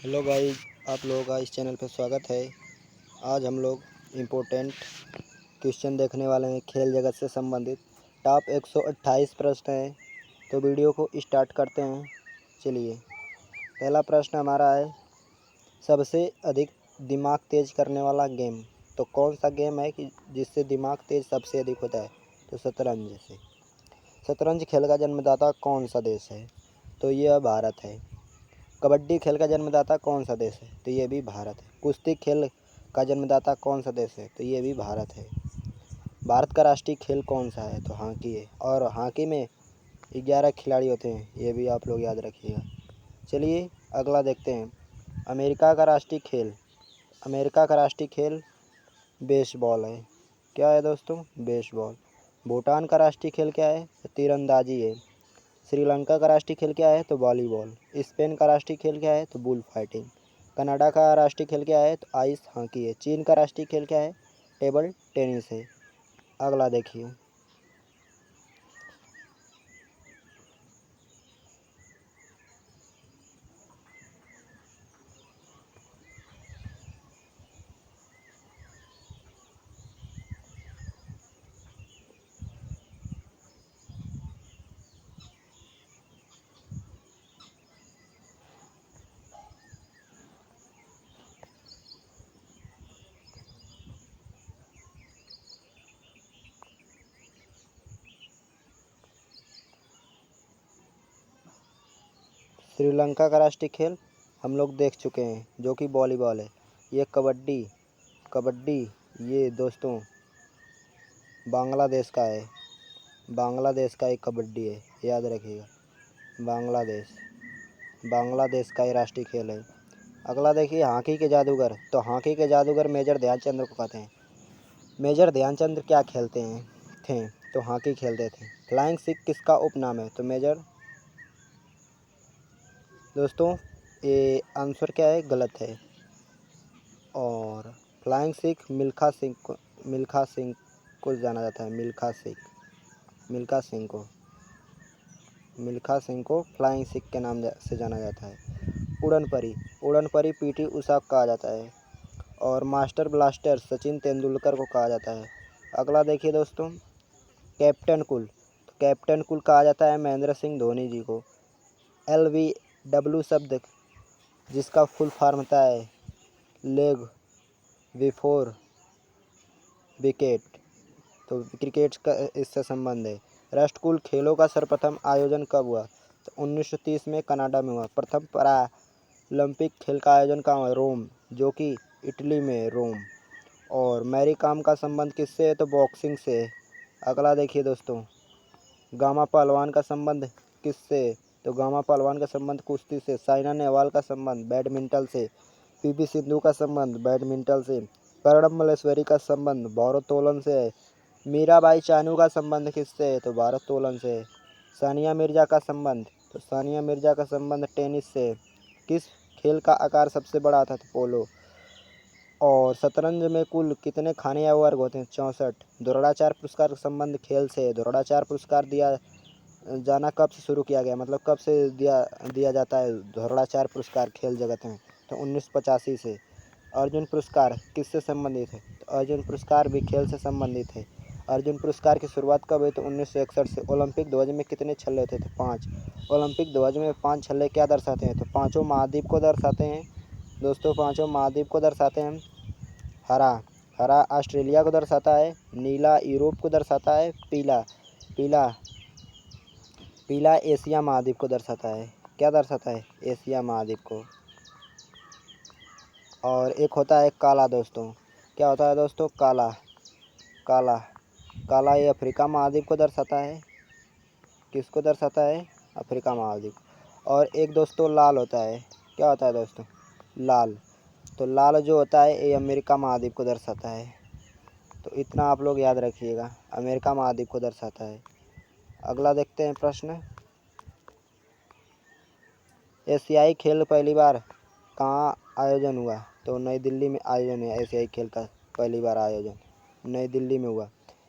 Hello guys, आप लोगों का इस चैनल पर स्वागत है। आज हम लोग इम्पोर्टेंट क्वेश्चन देखने वाले हैं खेल जगत से संबंधित। टॉप 128 प्रश्न हैं, तो वीडियो को स्टार्ट करते हैं। चलिए, पहला प्रश्न हमारा है, सबसे अधिक दिमाग तेज करने वाला गेम। तो कौन सा गेम है कि जिससे दिमाग तेज सबसे अधिक होता है? तो शतरंज से। शतरंज खेल का जन्मदाता कौन सा देश है? तो यह भारत है। कबड्डी खेल का जन्मदाता कौन सा देश है? तो ये भी भारत है। कुश्ती खेल का जन्मदाता कौन सा देश है? तो ये भी भारत है। भारत का राष्ट्रीय खेल कौन सा है? तो हॉकी है। और हॉकी में 11 खिलाड़ी होते हैं, ये भी आप लोग याद रखिएगा। चलिए अगला देखते हैं। अमेरिका का राष्ट्रीय खेल। अमेरिका का राष्ट्रीय खेल बेसबॉल है। क्या है दोस्तों? बेसबॉल। भूटान का राष्ट्रीय खेल क्या है? तो तीरंदाजी है। श्रीलंका का राष्ट्रीय खेल क्या है? तो वॉलीबॉल। स्पेन का राष्ट्रीय खेल क्या है? तो बुल फाइटिंग। कनाडा का राष्ट्रीय खेल क्या है? तो आइस हॉकी है। चीन का राष्ट्रीय खेल क्या है? टेबल टेनिस है। अगला देखिए। श्रीलंका का राष्ट्रीय खेल हम लोग देख चुके हैं, जो कि वॉलीबॉल है। ये कबड्डी ये दोस्तों बांग्लादेश का है। बांग्लादेश का एक कबड्डी है, याद रखिएगा। बांग्लादेश का ये राष्ट्रीय खेल है। अगला देखिए, हॉकी के जादूगर। तो हॉकी के जादूगर मेजर ध्यानचंद को कहते हैं। मेजर ध्यानचंद क्या खेलते थे? तो हॉकी खेलते थे। फ्लाइंग सिख किसका उपनाम है? तो मेजर। दोस्तों ये आंसर क्या है? गलत है। और फ्लाइंग सिख मिल्खा सिंह को जाना जाता है। मिल्खा सिंह को फ्लाइंग सिख के नाम से जाना जाता है। उड़न परी पीटी उषा को कहा जाता है। और मास्टर ब्लास्टर सचिन तेंदुलकर को कहा जाता है। अगला देखिए दोस्तों, कैप्टन कूल। तो कैप्टन कूल कहा जाता है महेंद्र सिंह धोनी जी को। LBW शब्द जिसका फुल फॉर्म होता है लेग बिफोर विकेट, तो क्रिकेट का इससे संबंध है। राष्ट्रकुल खेलों का सर्वप्रथम आयोजन कब हुआ? तो 1930 में कनाडा में हुआ। प्रथम पैरालंपिक खेल का आयोजन कहाँ हुआ? रोम, जो कि इटली में रोम। और मैरी कॉम का संबंध किससे है? तो बॉक्सिंग से। अगला देखिए दोस्तों, गामा पहलवान का संबंध किससे? तो गामा पहलवान का संबंध कुश्ती से। साइना नेहवाल का संबंध बैडमिंटन से। PV सिंधु का संबंध बैडमिंटन से। कर्णम मल्लेश्वरी का संबंध भारोत्तोलन से है। मीराबाई चानू का संबंध किससे है? तो भारोत्तोलन से है। सानिया मिर्जा का संबंध, तो सानिया मिर्जा का संबंध टेनिस से है। किस खेल का आकार सबसे बड़ा था? तो पोलो। और शतरंज में कुल कितने खाने या वर्ग होते हैं? 64। द्रोणाचार्य पुरस्कार का संबंध खेल से है। द्रोणाचार्य पुरस्कार दिया जाना कब से शुरू किया गया, मतलब कब से दिया जाता है द्रोणाचार्य पुरस्कार खेल जगत में? तो 1985 से। अर्जुन पुरस्कार किससे संबंधित है? तो अर्जुन पुरस्कार भी खेल से संबंधित है। अर्जुन पुरस्कार की शुरुआत कब हुई? तो 1961 से। ओलंपिक ध्वज में कितने छल्ले होते थे? 5। ओलंपिक ध्वज में 5 छल्ले क्या दर्शाते हैं? तो पाँचों महाद्वीप को दर्शाते हैं। दोस्तों पाँचों महाद्वीप को दर्शाते हैं। हरा ऑस्ट्रेलिया को दर्शाता है। नीला यूरोप को दर्शाता है। पीला पीला एशिया महाद्वीप को दर्शाता है। क्या दर्शाता है? एशिया महाद्वीप को। और एक होता है काला दोस्तों। क्या होता है दोस्तों? काला काला ये अफ्रीका महाद्वीप को दर्शाता है। किसको दर्शाता है? अफ्रीका महाद्वीप। और एक दोस्तों लाल होता है। क्या होता है दोस्तों? लाल। तो लाल जो होता है ये अमेरिका महाद्वीप को दर्शाता है। तो इतना आप लोग याद रखिएगा, अमेरिका महाद्वीप को दर्शाता है। अगला देखते हैं प्रश्न। एशियाई खेल पहली बार कहाँ आयोजन हुआ? तो नई दिल्ली में आयोजन हुआ। एशियाई खेल का पहली बार आयोजन नई दिल्ली में हुआ।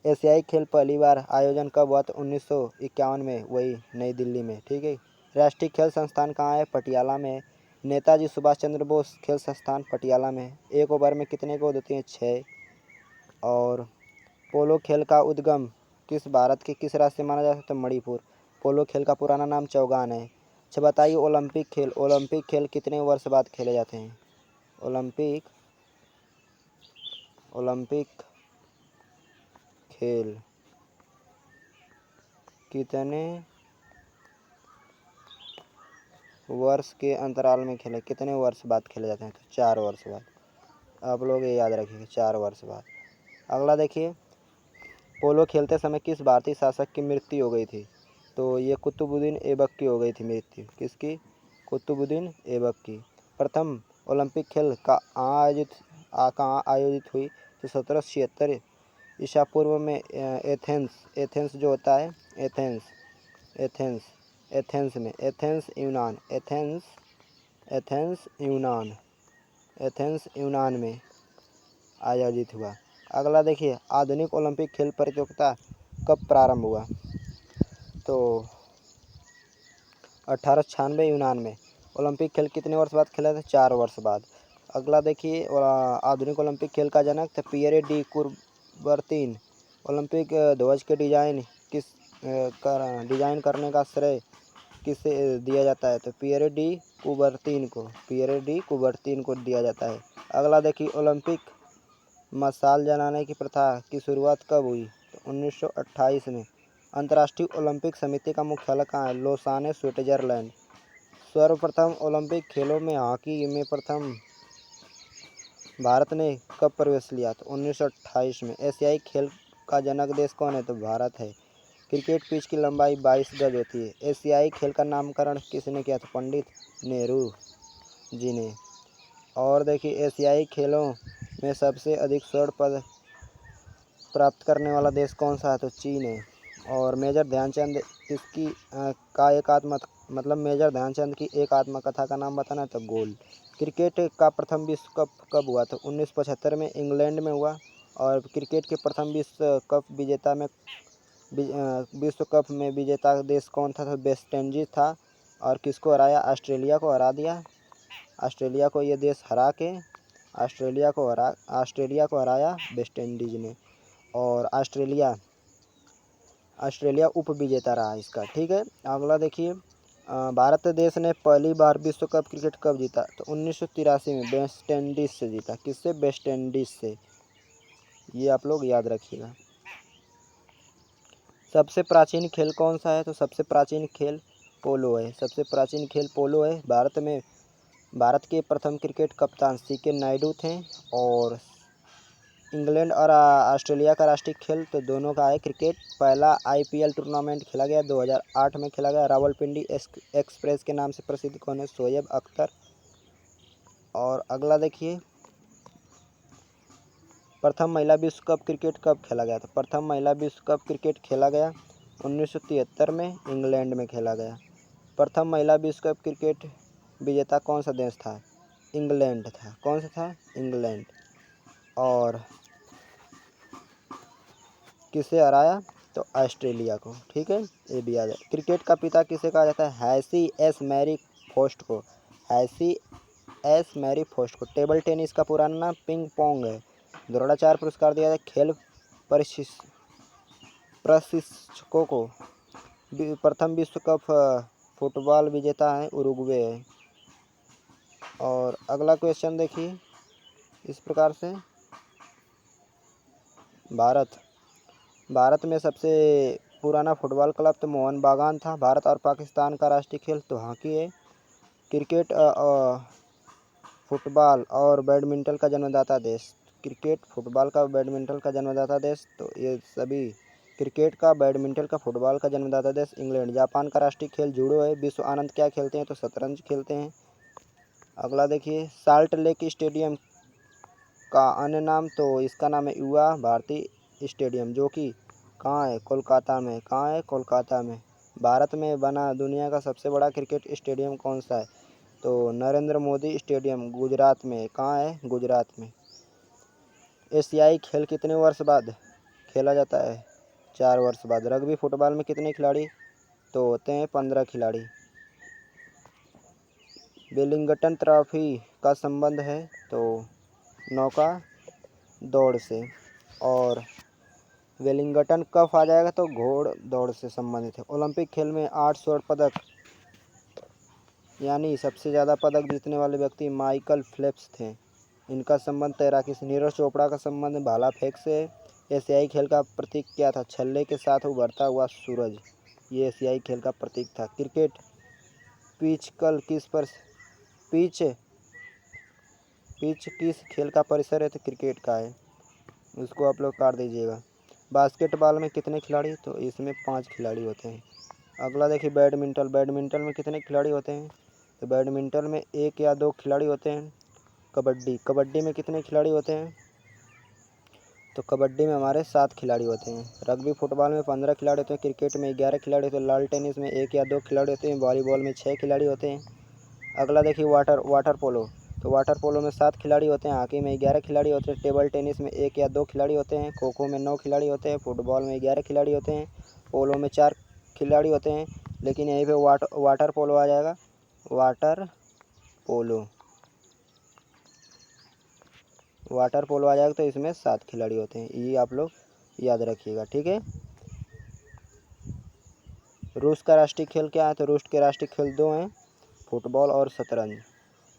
एशियाई खेल पहली बार आयोजन कब हुआ? तो 1951 में, वही नई दिल्ली में। ठीक है। राष्ट्रीय खेल संस्थान कहाँ है? पटियाला में। नेताजी सुभाष चंद्र बोस खेल संस्थान पटियाला में है। एक ओवर में कितने गेंद होती हैं? 6। और पोलो खेल का उद्गम किस भारत के किस राज्य से माना जाता है? तो मणिपुर। पोलो खेल का पुराना नाम चौगान है। अच्छा बताइए, ओलंपिक खेल कितने वर्ष बाद खेले जाते हैं? ओलंपिक खेल कितने वर्ष के अंतराल में कितने वर्ष बाद खेले जाते हैं? तो 4 वर्ष बाद। आप लोग ये याद रखिएगा, 4 वर्ष बाद। अगला देखिए, पोलो खेलते समय किस भारतीय शासक की मृत्यु हो गई थी? तो ये कुतुबुद्दीन ऐबक की हो गई थी मृत्यु। किसकी? कुतुबुद्दीन ऐबक की। प्रथम ओलंपिक खेल कहाँ आयोजित हुई? तो 1776 ईसा पूर्व में एथेंस जो होता है, एथेंस यूनान में आयोजित हुआ। अगला देखिए, आधुनिक ओलंपिक खेल प्रतियोगिता कब प्रारंभ हुआ? तो 1896 यूनान में। ओलंपिक खेल कितने वर्ष बाद खेला था? 4 वर्ष बाद। अगला देखिए, आधुनिक ओलंपिक खेल का जनक था पियरे डी कुबर्तीन। ओलंपिक ध्वज के डिजाइन करने का श्रेय किसे दिया जाता है? तो पियरे डी कुबर्तीन को दिया जाता है। अगला देखिए, ओलंपिक मशाल जलाने की प्रथा की शुरुआत कब हुई? तो 1928 में। अंतर्राष्ट्रीय ओलंपिक समिति का मुख्यालय कहाँ है? लोसाने, स्विट्जरलैंड। सर्वप्रथम ओलंपिक खेलों में हॉकी में प्रथम भारत ने कब प्रवेश लिया? तो 1928 में। एशियाई खेल का जनक देश कौन है? तो भारत है। क्रिकेट पिच की लंबाई 22 गज होती है। एशियाई खेल का नामकरण किसने किया था? पंडित नेहरू जी ने। और देखिए, एशियाई खेलों में सबसे अधिक स्वर्ण पदक प्राप्त करने वाला देश कौन सा है? तो चीन है। और मेजर ध्यानचंद मेजर ध्यानचंद की एक आत्मकथा का नाम बताना है? तो गोल। क्रिकेट का प्रथम विश्व कप कब हुआ? तो 1975 में इंग्लैंड में हुआ। और क्रिकेट के प्रथम विश्व कप में विजेता देश कौन था? तो वेस्ट इंडीज था। और किसको हराया? ऑस्ट्रेलिया को हरा दिया। ऑस्ट्रेलिया को ये देश हरा के ऑस्ट्रेलिया को हराया वेस्ट इंडीज ने। और ऑस्ट्रेलिया उप विजेता रहा इसका। ठीक है। अगला देखिए, भारत देश ने पहली बार विश्व कप क्रिकेट कब जीता? तो 1983 में वेस्ट इंडीज से जीता। किससे? वेस्ट इंडीज से। ये आप लोग याद रखिएगा। सबसे प्राचीन खेल कौन सा है? तो सबसे प्राचीन खेल पोलो है। भारत के प्रथम क्रिकेट कप्तान सीके नायडू थे। और इंग्लैंड और ऑस्ट्रेलिया का राष्ट्रीय खेल तो दोनों का है क्रिकेट। पहला IPL टूर्नामेंट खेला गया 2008 में खेला गया। रावलपिंडी एक्सप्रेस के नाम से प्रसिद्ध कौन है? शोएब अख्तर। और अगला देखिए, प्रथम महिला विश्व कप क्रिकेट कब खेला गया? तो प्रथम महिला विश्व कप क्रिकेट खेला गया 1973 में इंग्लैंड में खेला गया। प्रथम महिला विश्व कप क्रिकेट विजेता कौन सा देश था? इंग्लैंड था। कौन सा था? इंग्लैंड। और किसे हराया? तो ऑस्ट्रेलिया को। ठीक है, ये भी याद है। क्रिकेट का पिता किसे कहा जाता है? हैसी एस मैरी फोस्ट को। टेबल टेनिस का पुराना नाम पिंग पोंग है। द्रोणाचार्य पुरस्कार दिया जाता है खेल प्रशिक्षकों को। प्रथम विश्व कप फुटबॉल विजेता है उरुग्वे है। और अगला क्वेश्चन देखिए इस प्रकार से, भारत में सबसे पुराना फुटबॉल क्लब तो मोहन बागान था। भारत और पाकिस्तान का राष्ट्रीय खेल तो हॉकी है। क्रिकेट, फुटबॉल और बैडमिंटन का जन्मदाता देश। क्रिकेट, फुटबॉल का बैडमिंटन का जन्मदाता देश तो ये सभी क्रिकेट का, बैडमिंटन का, फुटबॉल का जन्मदाता देश इंग्लैंड। जापान का राष्ट्रीय खेल जूडो है। विश्व आनंद क्या खेलते हैं? तो शतरंज खेलते हैं। अगला देखिए, साल्ट लेक स्टेडियम का अन्य नाम तो इसका नाम है युवा भारती स्टेडियम, जो कि कहाँ है? कोलकाता में। कहाँ है? कोलकाता में। भारत में बना दुनिया का सबसे बड़ा क्रिकेट स्टेडियम कौन सा है? तो नरेंद्र मोदी स्टेडियम गुजरात में। कहाँ है? गुजरात में। एशियाई खेल कितने वर्ष बाद खेला जाता है? 4 वर्ष बाद। रग्बी फुटबॉल में कितने खिलाड़ी तो होते हैं? 15 खिलाड़ी। वेलिंगटन ट्रॉफी का संबंध है तो नौका दौड़ से। और वेलिंगटन कप आ जाएगा तो घोड़ दौड़ से संबंधित है। ओलंपिक खेल में 8 स्वर्ण पदक यानी सबसे ज़्यादा पदक जीतने वाले व्यक्ति माइकल फेल्प्स थे। इनका संबंध तैराकी से। नीरज चोपड़ा का संबंध भाला फेंक से। एशियाई खेल का प्रतीक क्या था? छल्ले के साथ उभरता हुआ सूरज। ये एशियाई खेल का प्रतीक था। क्रिकेट पिच किस खेल का परिसर है? तो क्रिकेट का है, उसको आप लोग काट दीजिएगा। बास्केटबॉल में कितने खिलाड़ी? तो इसमें 5 खिलाड़ी होते हैं। अगला देखिए बैडमिंटन में कितने खिलाड़ी होते हैं? तो बैडमिंटन में 1 या 2 खिलाड़ी होते हैं। कबड्डी में कितने खिलाड़ी होते हैं? तो कबड्डी में हमारे 7 खिलाड़ी होते हैं। रग्बी फुटबॉल में 15 खिलाड़ी होते हैं। क्रिकेट में 11 खिलाड़ी होते हैं। लाल टेनिस में 1 या 2 खिलाड़ी होते हैं। वॉलीबॉल में 6 खिलाड़ी होते हैं। अगला देखिए वाटर पोलो। तो वाटर पोलो में 7 खिलाड़ी होते हैं। हॉकी में 11 खिलाड़ी होते हैं। टेबल टेनिस में 1 या 2 खिलाड़ी होते हैं। खो खो में 9 खिलाड़ी होते हैं। फुटबॉल में 11 खिलाड़ी होते हैं। पोलो में 4 खिलाड़ी होते हैं। लेकिन यहीं पे वाटर पोलो आ जाएगा। वाटर पोलो आ जाएगा तो इसमें 7 खिलाड़ी होते हैं। ये आप लोग याद रखिएगा, ठीक है। रूस का राष्ट्रीय खेल क्या है? तो रूस के राष्ट्रीय खेल 2 हैं, फुटबॉल और शतरंज।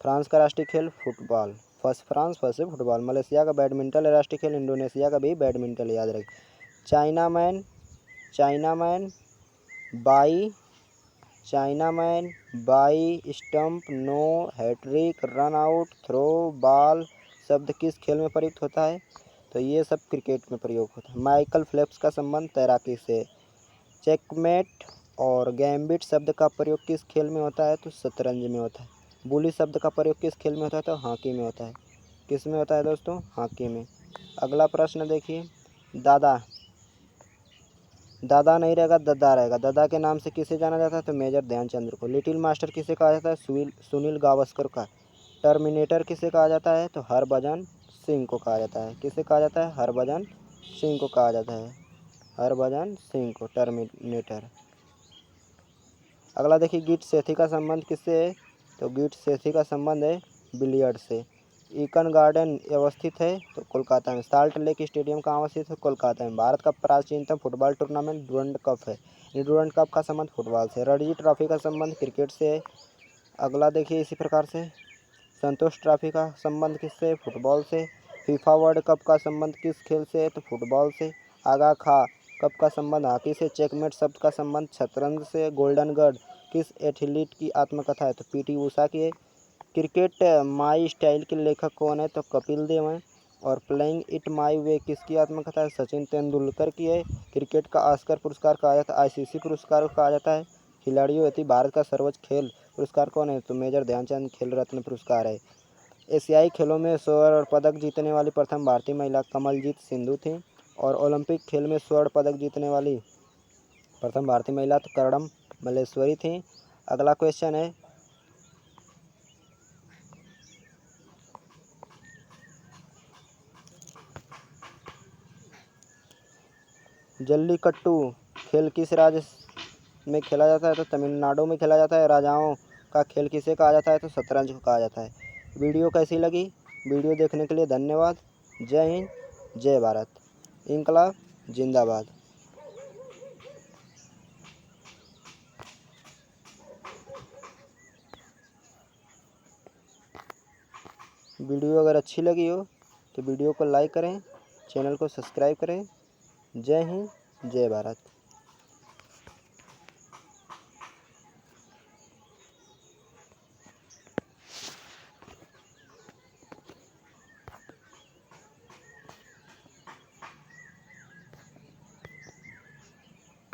फ्रांस का राष्ट्रीय खेल फुटबॉल। First football. मलेशिया का बैडमिंटन है राष्ट्रीय खेल। इंडोनेशिया का भी बैडमिंटन, याद रखिए। Chinaman bye stump, no, hat trick, run out, throw, ball शब्द किस खेल में प्रयुक्त होता है? तो ये सब क्रिकेट में प्रयोग होता है। माइकल फेल्प्स का संबंध तैराकी से। चेकमेट और गैम्बिट शब्द का प्रयोग किस खेल में होता है? तो शतरंज में होता है। बुली शब्द का प्रयोग किस खेल में होता है? तो हॉकी में होता है। किस में होता है दोस्तों? हॉकी में। अगला प्रश्न देखिए, दादा नहीं रहेगा, दद्दा रहेगा। दद्दा के नाम से किसे जाना जाता है? तो मेजर ध्यानचंद्र को। लिटिल मास्टर किसे कहा जाता है? सुनील गावस्कर का। टर्मिनेटर किसे कहा जाता है? तो हरभजन सिंह को कहा जाता है। किसे कहा जाता है? हरभजन सिंह को कहा जाता है। हरभजन सिंह को टर्मिनेटर। अगला देखिए, गीट सेठी का संबंध किससे है? तो गीट सेठी का संबंध है बिलियर्ड से। ईडन गार्डन अवस्थित है तो कोलकाता में। साल्ट लेक स्टेडियम कहाँ अवस्थित है? कोलकाता में। भारत का प्राचीनतम फुटबॉल टूर्नामेंट डुरंड कप है। डुरंड कप का संबंध फुटबॉल से। रणजी ट्रॉफी का संबंध क्रिकेट से है। अगला देखिए इसी प्रकार से, संतोष ट्रॉफी का संबंध किससे? फुटबॉल से। फीफा वर्ल्ड कप का संबंध किस खेल से है? तो फुटबॉल से। आगा खा कप का संबंध हॉकी से। चेकमेट शब्द का संबंध शतरंज से। गोल्डन गर्ल किस एथलीट की आत्मकथा है? तो पीटी उषा की है। क्रिकेट माई स्टाइल के लेखक कौन है? तो कपिल देव हैं। और प्लेइंग इट माई वे किसकी आत्मकथा है? सचिन तेंदुलकर की है। क्रिकेट का ऑस्कर पुरस्कार कहा जाता है, आईसीसी पुरस्कार कहा जाता है। खिलाड़ियों हेतु भारत का सर्वोच्च खेल पुरस्कार कौन है? तो मेजर ध्यानचंद खेल रत्न पुरस्कार है। एशियाई खेलों में स्वर्ण पदक जीतने वाली प्रथम भारतीय महिला कमलजीत सिंधु थी। और ओलंपिक खेल में स्वर्ण पदक जीतने वाली प्रथम भारतीय महिला तो कर्णम मल्लेश्वरी थी। अगला क्वेश्चन है, जल्लीकट्टू खेल किस राज्य में खेला जाता है? तो तमिलनाडु में खेला जाता है। राजाओं का खेल किसे कहा जाता है? तो शतरंज को कहा जाता है। वीडियो कैसी लगी? वीडियो देखने के लिए धन्यवाद। जय हिंद, जय भारत, इंकलाब जिंदाबाद। वीडियो अगर अच्छी लगी हो तो वीडियो को लाइक करें, चैनल को सब्सक्राइब करें। जय हिंद, जय भारत।